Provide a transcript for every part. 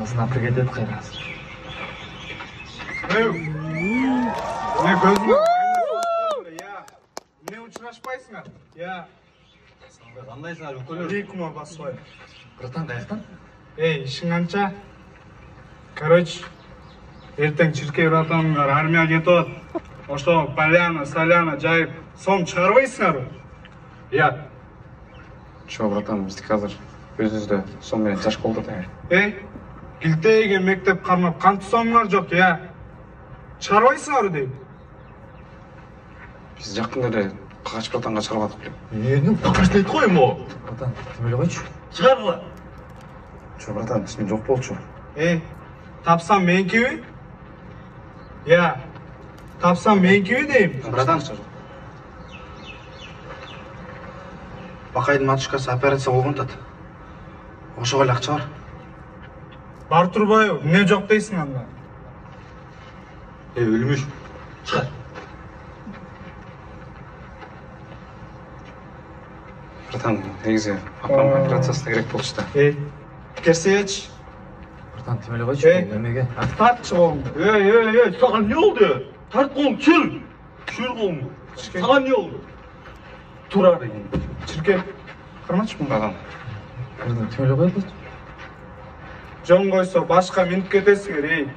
Anasına pır кетет кайрасы. Ne gözüme ya. Ne uçraşpaysın ha? Ya. Кандайсыңар өкөлөр? Алейкум абасбай. Братан, каяктан? Ey, işin kança? Короче, ертең чиркей братаныңар армия кетет. Ошо поляна, соляна жайып, сом чыгарбайсыңар? Я. Чо, братан, биздики азыр өзүбүздө сом менен жаш болду да. Килтеге мектеп кармап канча сомуңар жок, я? Чыгарбайсыңар дейм. Биз жакында эле Кагач братанга чыгарбадык белем. Энем какашты айтып койм о. Братан, тим эле койчу. Чыгаргыла. Чо, братан, исмин жок болчу. Тапсам меникиби? Я. Тапсам меникиби дейм. Братан, Бакайдын матушкасы операция болгон атат. Ошого эле акча бар. Бар турбайбы? Эмне жок дейсиң анда? Өлмүш. Чыгар. братан, негизи апам операциясына керек болчу да. Керсеч. Братан, тим эле койчу. Эмеге? Тартчы колуңду. Сага эмне болду? Тарт колуң, чыр. Чыр колуңду. Сага эмне болду? Тура деген. Чиркей. Кармачпын Братан. Братан, тим эле койчу. Жон койсо башка минип кетесиңер, ей.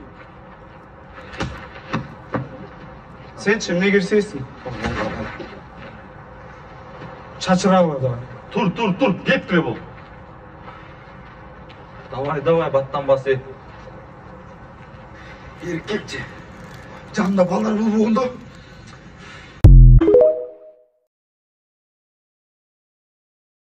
Сенчи эмне кирсейсиң? Чачыралы да. Тур, кеп кире бол. Давай, баттан бас. Эркекчи. Жанында балдар болбогондо